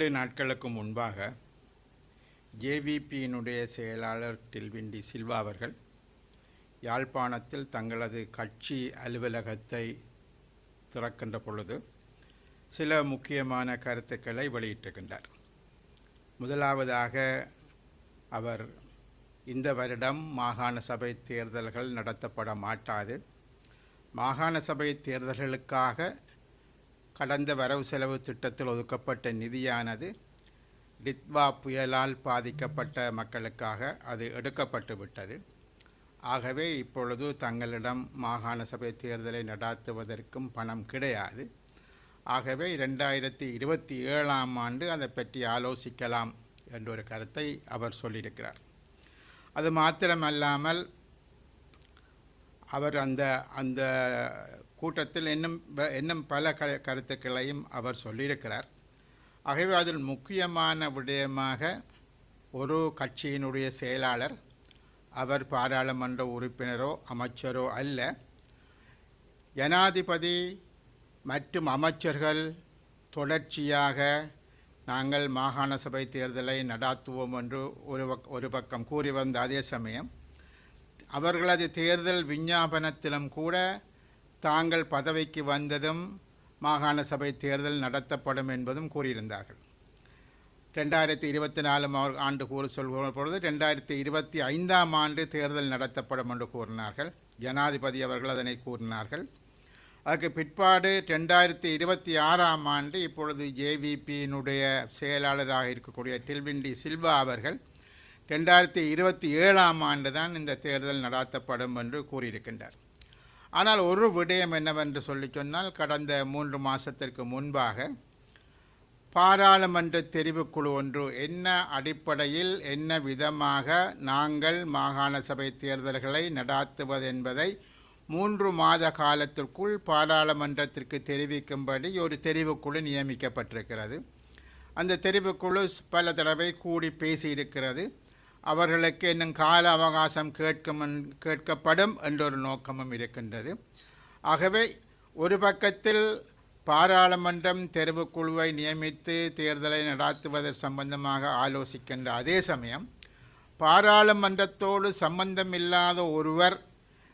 2 நாட்களுக்கு முன்பாக ஜேவிபியினுடைய செயலாளர் டில்வின் டி சில்வா அவர்கள் யாழ்ப்பாணத்தில் தங்களது கட்சி அலுவலகத்தை திறக்கின்ற பொழுது சில முக்கியமான கருத்துக்களை வெளியிட்டிருக்கின்றார். முதலாவதாக அவர் இந்த வருடம் மாகாண சபை தேர்தல்கள் நடத்தப்பட மாட்டாது, மாகாண சபை தேர்தல்களுக்காக கடந்த வரவு செலவு திட்டத்தில் ஒதுக்கப்பட்ட நிதியானது டித்வா புயலால் பாதிக்கப்பட்ட மக்களுக்காக அது எடுக்கப்பட்டு விட்டது. ஆகவே இப்பொழுது தங்களிடம் மாகாண சபை தேர்தலை நடாத்துவதற்கும் பணம் கிடையாது. ஆகவே 2027ஆம் ஆண்டு அதை பற்றி ஆலோசிக்கலாம் என்ற ஒரு கருத்தை அவர் சொல்லியிருக்கிறார். அது மாத்திரமல்லாமல் அவர் அந்த கூட்டத்தில் இன்னும் பல கருத்துக்களையும் அவர் சொல்லியிருக்கிறார். ஆகவே அதில் முக்கியமான விடயமாக ஒரு கட்சியினுடைய செயலாளர், அவர் பாராளுமன்ற உறுப்பினரோ அமைச்சரோ அல்ல, ஜனாதிபதி மற்றும் அமைச்சர்கள் தொடர்ச்சியாக நாங்கள் மாகாண சபை தேர்தலை நடாத்துவோம் என்று ஒரு பக்கம் கூறி வந்த அதே சமயம் அவர்களது தேர்தல் விஞ்ஞாபனத்திலும் கூட தாங்கள் பதவிக்கு வந்ததும் மாகாண சபை தேர்தல் நடத்தப்படும் என்பதும் கூறியிருந்தார்கள். 2024ஆம் ஆண்டு சொல்கிற பொழுது 2025ஆம் ஆண்டு தேர்தல் நடத்தப்படும் என்று கூறினார்கள். ஜனாதிபதி அவர்கள் அதனை கூறினார்கள். அதுக்கு பிற்பாடு 2026ஆம் ஆண்டு இப்பொழுது ஜேவிபியினுடைய செயலாளராக இருக்கக்கூடிய டில்வின் டி சில்வா அவர்கள் 2027ஆம் ஆண்டு தான் இந்த தேர்தல் நடாத்தப்படும் என்று கூறியிருக்கின்றார். ஆனால் ஒரு விடயம் என்னவென்று சொன்னால், கடந்த 3 மாதத்திற்கு முன்பாக பாராளுமன்ற தெரிவுக்குழு ஒன்று என்ன அடிப்படையில் என்ன விதமாக நாங்கள் மாகாண சபை தேர்தல்களை நடாத்துவது என்பதை 3 மாத காலத்திற்குள் பாராளுமன்றத்திற்கு தெரிவிக்கும்படி ஒரு தெரிவுக்குழு நியமிக்கப்பட்டிருக்கிறது. அந்த தெரிவுக்குழு பல தடவை கூடி பேசியிருக்கிறது. அவர்களுக்கு இன்னும் கால அவகாசம் கேட்கப்படும் என்றொரு நோக்கமும் இருக்கின்றது. ஆகவே ஒரு பக்கத்தில் பாராளுமன்றம் தெரிவுக்குழுவை நியமித்து தேர்தலை நடாத்துவது சம்பந்தமாக ஆலோசிக்கின்ற அதே சமயம் பாராளுமன்றத்தோடு சம்பந்தமில்லாத ஒருவர்